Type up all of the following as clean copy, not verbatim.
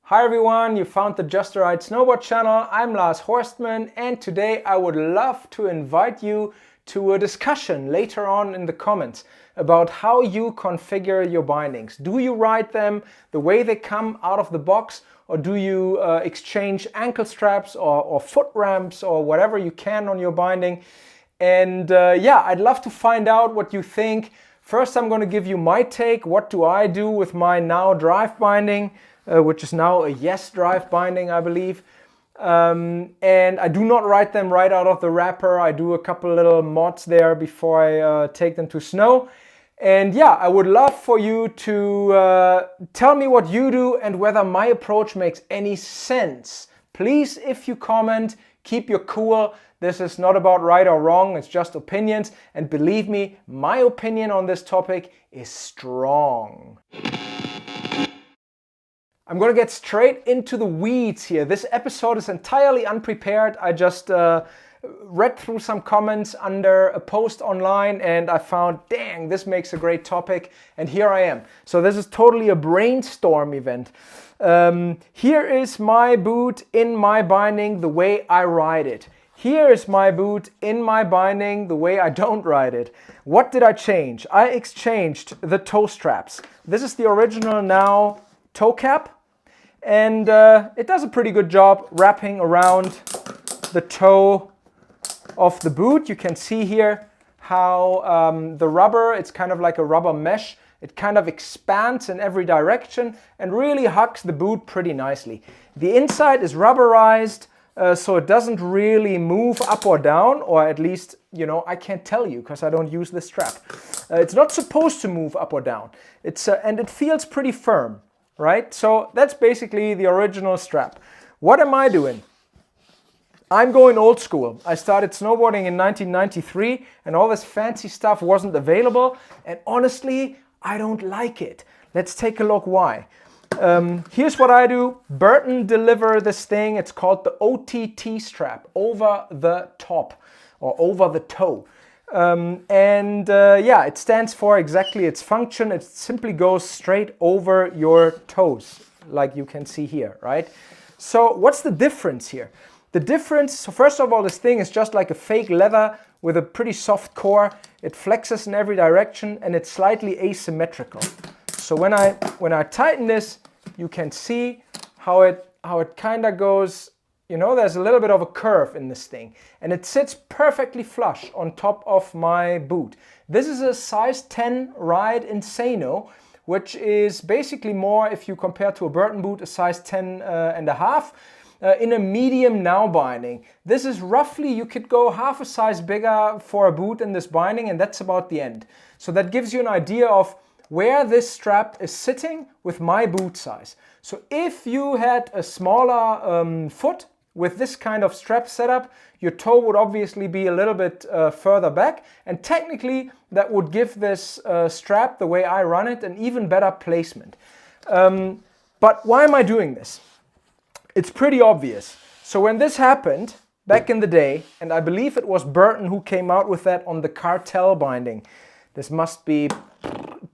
Hi everyone, you found the JUSTPADRIDE Snowboard channel. I'm Lars Horstman, and today I would love to invite you to a discussion later on in the comments about how you configure your bindings. Do you ride them the way they come out of the box, or do you exchange ankle straps or foot ramps or whatever you can on your binding? And yeah, I'd love to find out what you think. First, I'm going to give you my take. What do I do with my now drive binding? Which is now a Yes drive binding, I believe. And I do not ride them right out of the wrapper. I do a couple little mods there before I take them to snow. And yeah, I would love for you to tell me what you do and whether my approach makes any sense. Please, if you comment, keep your cool. This is not about right or wrong, it's just opinions. And believe me, my opinion on this topic is strong. I'm going to get straight into the weeds here. This episode is entirely unprepared. I just read through some comments under a post online and I found, dang, this makes a great topic, and here I am. So this is totally a brainstorm event. Here is my boot in my binding the way I ride it. Here is my boot in my binding the way I don't ride it. What did I change? I exchanged the toe straps. This is the original now toe cap. And it does a pretty good job wrapping around the toe of the boot. You can see here how the rubber, it's kind of like a rubber mesh. It kind of expands in every direction and really hugs the boot pretty nicely. The inside is rubberized, so it doesn't really move up or down, or at least, you know, I can't tell you because I don't use the strap. It's not supposed to move up or down. And it feels pretty firm. Right? So that's basically the original strap. What am I doing? I'm going old school. I started snowboarding in 1993 and all this fancy stuff wasn't available. And honestly, I don't like it. Let's take a look why. Here's what I do. Burton deliver this thing. It's called the OTT strap, over the top or over the toe. Yeah, it stands for exactly its function. It simply goes straight over your toes, like you can see here, right? So what's the difference here? The difference, so first of all, this thing is just like a fake leather with a pretty soft core. It flexes in every direction and it's slightly asymmetrical. So when I tighten this, you can see how it kind of goes. You know, there's a little bit of a curve in this thing, and it sits perfectly flush on top of my boot. This is a size 10 Ride Insano, which is basically more, if you compare to a Burton boot, a size 10 and a half, in a medium now binding. This is roughly, you could go half a size bigger for a boot in this binding, and that's about the end. So that gives you an idea of where this strap is sitting with my boot size. So if you had a smaller foot, with this kind of strap setup, your toe would obviously be a little bit further back, and technically that would give this strap, the way I run it, an even better placement. But why am I doing this? It's pretty obvious. So when this happened back in the day, and I believe it was Burton who came out with that on the cartel binding, this must be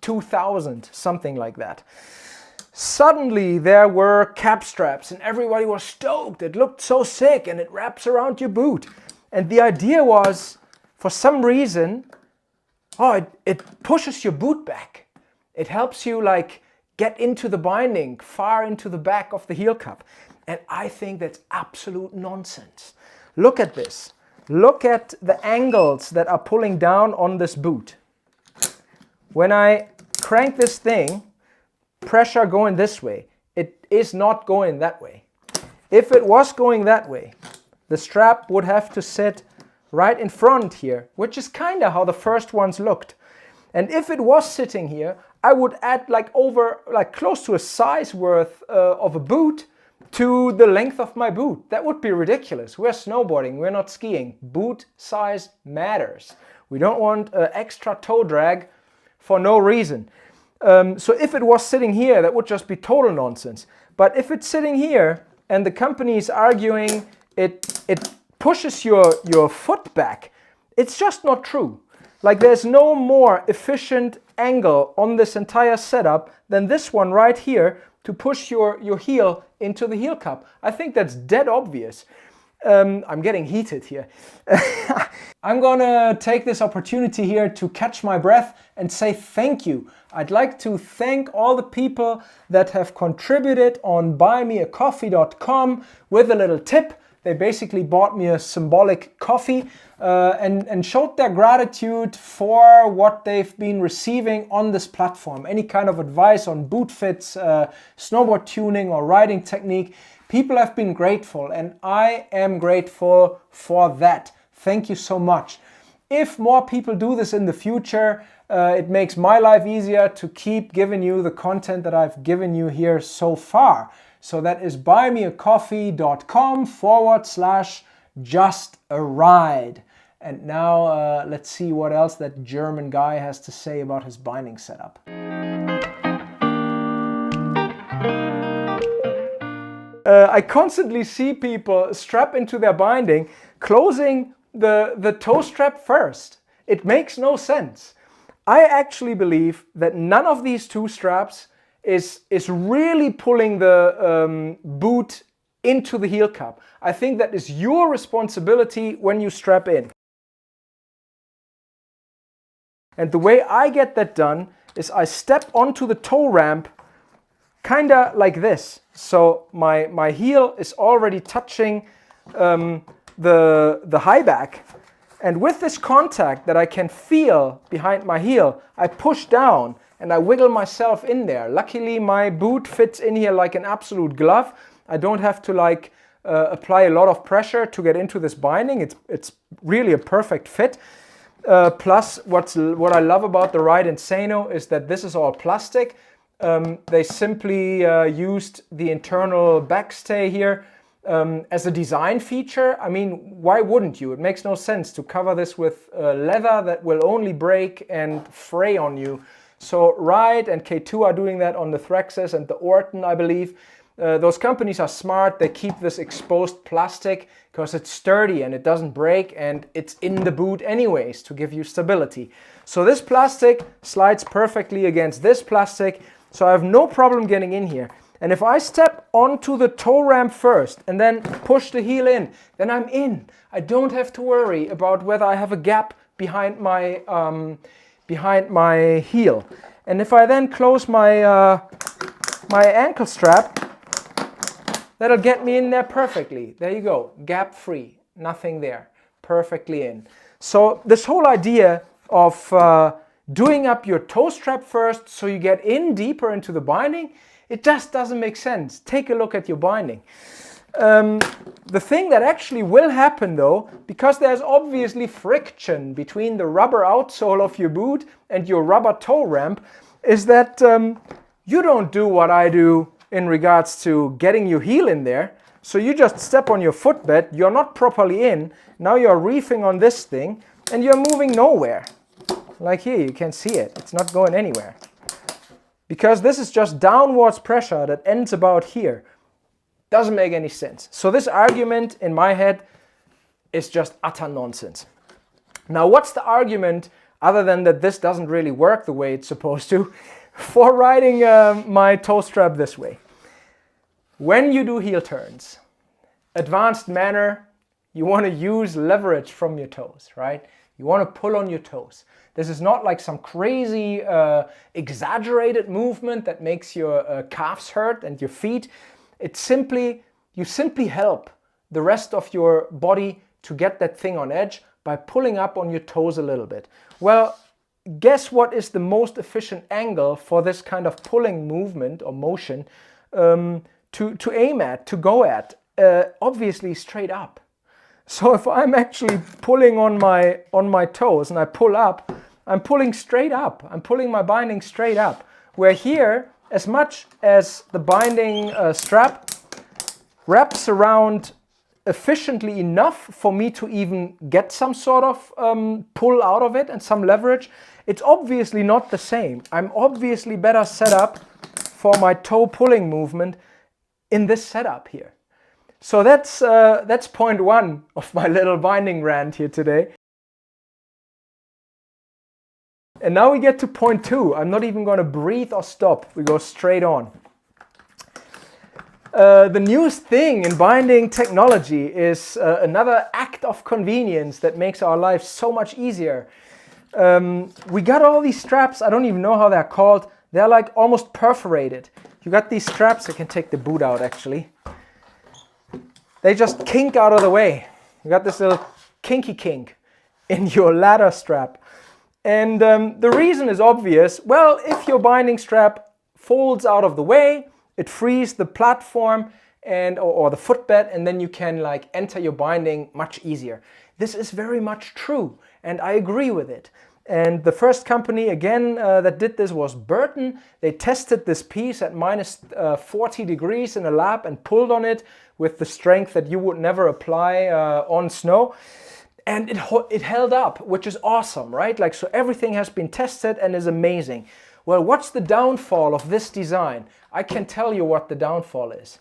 2000, something like that. Suddenly there were cap straps and everybody was stoked. It looked so sick and it wraps around your boot. And the idea was, for some reason, it pushes your boot back. It helps you like get into the binding, far into the back of the heel cup. And I think that's absolute nonsense. Look at this. Look at the angles that are pulling down on this boot. When I crank this thing, pressure going this way, it is not going that way. If it was going that way, the strap would have to sit right in front here, which is kind of how the first ones looked. And if it was sitting here, I would add like close to a size worth of a boot to the length of my boot. That would be ridiculous. We're snowboarding, we're not skiing. Boot size matters. We don't want extra toe drag for no reason. So if it was sitting here, that would just be total nonsense. But if it's sitting here and the company is arguing it pushes your foot back, it's just not true. Like there's no more efficient angle on this entire setup than this one right here to push your heel into the heel cup. I think that's dead obvious. I'm getting heated here. I'm gonna take this opportunity here to catch my breath and say thank you. I'd like to thank all the people that have contributed on buymeacoffee.com with a little tip. They basically bought me a symbolic coffee and showed their gratitude for what they've been receiving on this platform. Any kind of advice on boot fits, snowboard tuning or riding technique. People have been grateful, and I am grateful for that. Thank you so much. If more people do this in the future, it makes my life easier to keep giving you the content that I've given you here so far. So that is buymeacoffee.com/justaride. And now let's see what else that German guy has to say about his binding setup. I constantly see people strap into their binding, closing the toe strap first. It makes no sense. I actually believe that none of these two straps is really pulling the boot into the heel cup. I think that is your responsibility when you strap in. And the way I get that done is I step onto the toe ramp kinda like this. So my heel is already touching the high back. And with this contact that I can feel behind my heel, I push down and I wiggle myself in there. Luckily, my boot fits in here like an absolute glove. I don't have to apply a lot of pressure to get into this binding. It's really a perfect fit. Plus, what I love about the Ride Insano is that this is all plastic. They simply used the internal backstay here as a design feature. I mean, why wouldn't you? It makes no sense to cover this with leather that will only break and fray on you. So Ride and K2 are doing that on the Threxes and the Orton, I believe. Those companies are smart. They keep this exposed plastic because it's sturdy and it doesn't break, and it's in the boot anyways to give you stability. So this plastic slides perfectly against this plastic, so I have no problem getting in here. And if I step onto the toe ramp first and then push the heel in, then I'm in. I don't have to worry about whether I have a gap behind my heel. And if I then close my ankle strap, that'll get me in there perfectly. There you go, gap free, nothing there, perfectly in. So this whole idea of doing up your toe strap first so you get in deeper into the binding, it just doesn't make sense. Take a look at your binding. The thing that actually will happen though, because there's obviously friction between the rubber outsole of your boot and your rubber toe ramp, is that you don't do what I do in regards to getting your heel in there. So you just step on your footbed, you're not properly in, now you're reefing on this thing and you're moving nowhere. Like here, you can see it, it's not going anywhere. Because this is just downwards pressure that ends about here. Doesn't make any sense. So this argument in my head is just utter nonsense. Now what's the argument, other than that this doesn't really work the way it's supposed to, for riding my toe strap this way? When you do heel turns, advanced manner, you want to use leverage from your toes, right? You want to pull on your toes. This is not like some crazy exaggerated movement that makes your calves hurt and your feet. It's simply, you simply help the rest of your body to get that thing on edge by pulling up on your toes a little bit. Well, guess what is the most efficient angle for this kind of pulling movement or motion to aim at, to go at? Obviously straight up. So if I'm actually pulling on my toes and I pull up, I'm pulling straight up. I'm pulling my binding straight up. Where here, as much as the binding strap wraps around efficiently enough for me to even get some sort of pull out of it and some leverage, it's obviously not the same. I'm obviously better set up for my toe pulling movement in this setup here. So that's point one of my little binding rant here today. And now we get to point two. I'm not even going to breathe or stop. We go straight on. The newest thing in binding technology is another act of convenience that makes our lives so much easier. We got all these straps, I don't even know how they're called. They're like almost perforated. You got these straps, I can take the boot out actually. They just kink out of the way. You got this little kinky kink in your ladder strap. And the reason is obvious. Well, if your binding strap folds out of the way, it frees the platform and or the footbed, and then you can like enter your binding much easier. This is very much true, and I agree with it. And the first company again that did this was Burton. They tested this piece at minus 40 degrees in a lab and pulled on it with the strength that you would never apply on snow. And it held up, which is awesome, right? Like, so everything has been tested and is amazing. Well, what's the downfall of this design? I can tell you what the downfall is.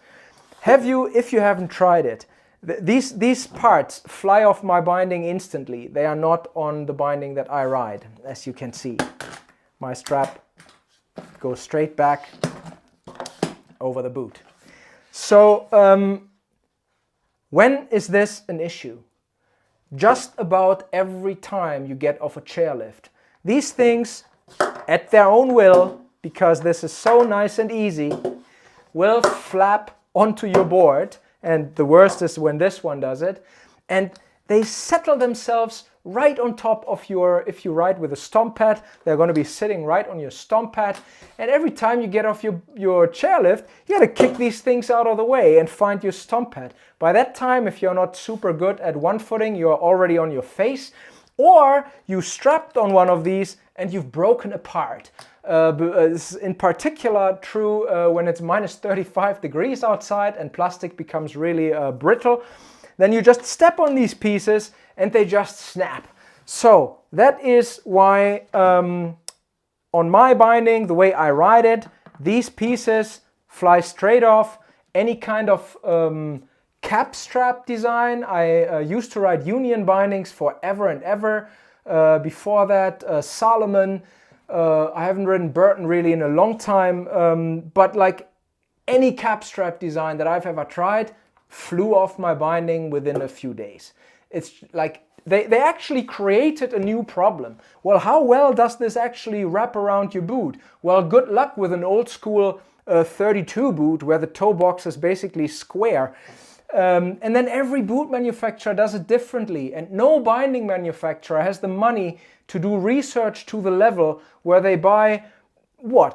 If you haven't tried it, these parts fly off my binding instantly. They are not on the binding that I ride, as you can see. My strap goes straight back over the boot. So when is this an issue? Just about every time you get off a chairlift. These things, at their own will, because this is so nice and easy, will flap onto your board. And the worst is when this one does it. And they settle themselves right on top of your, if you ride with a stomp pad, they're going to be sitting right on your stomp pad. And every time you get off your chairlift, you got to kick these things out of the way and find your stomp pad. By that time, if you're not super good at one footing, you're already on your face. Or you strapped on one of these and you've broken apart. This is in particular true when it's minus 35 degrees outside and plastic becomes really brittle. Then you just step on these pieces and they just snap. So that is why on my binding, the way I ride it, these pieces fly straight off. Any kind of cap strap design, I used to ride union bindings forever and ever. Before that, Salomon. I haven't ridden Burton really in a long time, but like any cap strap design that I've ever tried flew off my binding within a few days. It's like they actually created a new problem. Well, how well does this actually wrap around your boot? Well, good luck with an old school 32 boot where the toe box is basically square. And then every boot manufacturer does it differently, and no binding manufacturer has the money to do research to the level where they buy,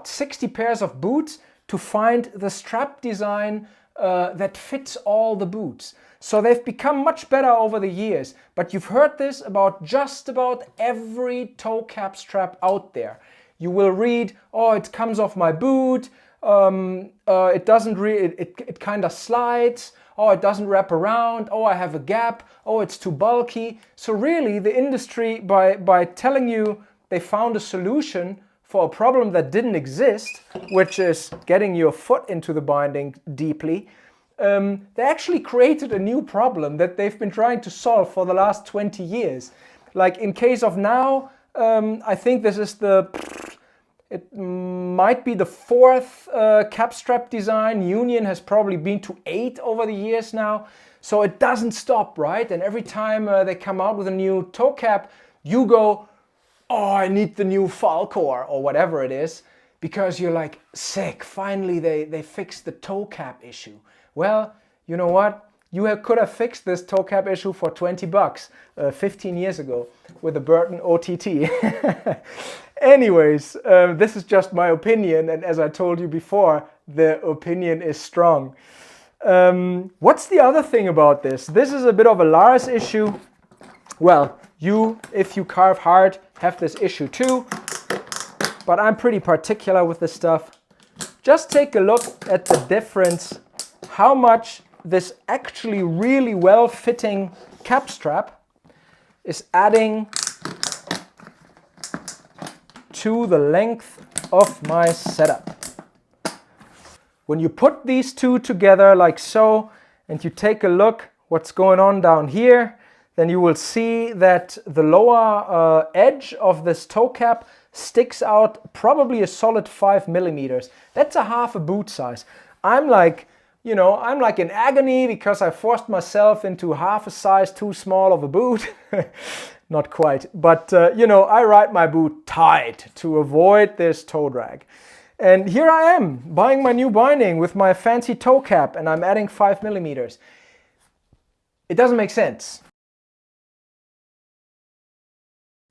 60 pairs of boots to find the strap design that fits all the boots. So they've become much better over the years, but you've heard this about just about every toe cap strap out there. You will read, oh, it comes off my boot, it doesn't it kind of slides, oh, it doesn't wrap around, oh, I have a gap, oh, it's too bulky. So really the industry, by telling you they found a solution for a problem that didn't exist, which is getting your foot into the binding deeply, they actually created a new problem that they've been trying to solve for the last 20 years. Like in case of now, I think this is it might be the fourth cap strap design. Union has probably been to 8 over the years now. So it doesn't stop, right? And every time they come out with a new toe cap, you go, oh, I need the new Falcor or whatever it is, because you're like, sick, finally they fixed the toe cap issue. Well, you know what? You could have fixed this toe cap issue for 20 bucks 15 years ago with the Burton OTT. Anyways, this is just my opinion, and as I told you before, the opinion is strong. What's the other thing about this? This is a bit of a Lars issue. Well, if you carve hard, have this issue too, but I'm pretty particular with this stuff. Just take a look at the difference, how much this actually really well-fitting cap strap is adding to the length of my setup. When you put these two together like so, and you take a look what's going on down here, then you will see that the lower edge of this toe cap sticks out probably a solid 5 millimeters. That's a half a boot size. I'm like, you know, I'm like in agony because I forced myself into half a size too small of a boot. Not quite, but you know, I ride my boot tight to avoid this toe drag. And here I am buying my new binding with my fancy toe cap, and I'm adding 5 millimeters. It doesn't make sense.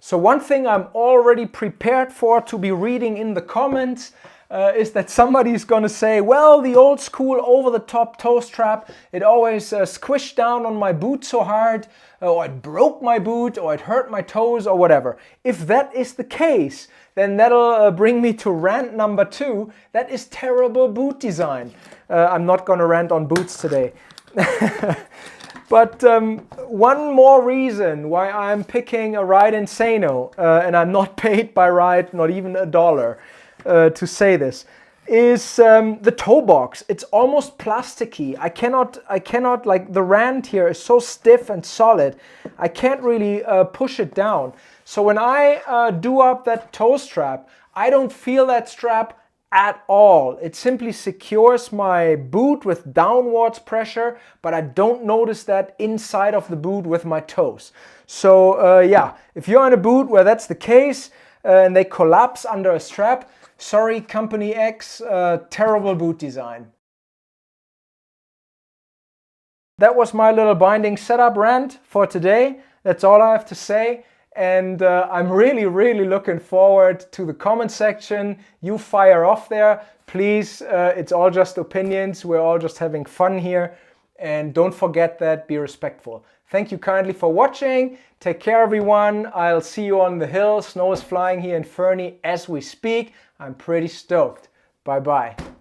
So one thing I'm already prepared for to be reading in the comments is that somebody's gonna say, well, the old school over-the-top toe strap, it always squished down on my boot so hard, or it broke my boot, or it hurt my toes, or whatever. If that is the case, then that'll bring me to rant number 2. That is terrible boot design. I'm not gonna rant on boots today. But one more reason why I'm picking a Ride Insano, and I'm not paid by Ride, not even $1 to say this, is the toe box. It's almost plasticky. I cannot, like, the rand here is so stiff and solid, I can't really push it down. So when I do up that toe strap, I don't feel that strap at all. It simply secures my boot with downwards pressure, but I don't notice that inside of the boot with my toes. So yeah, if you're in a boot where that's the case and they collapse under a strap, sorry, Company X, terrible boot design. That was my little binding setup rant for today. That's all I have to say. And I'm really looking forward to the comment section. You fire off there. Please, it's all just opinions. We're all just having fun here. And don't forget that, be respectful. Thank you kindly for watching. Take care, everyone. I'll see you on the hill. Snow is flying here in Fernie as we speak. I'm pretty stoked. Bye-bye.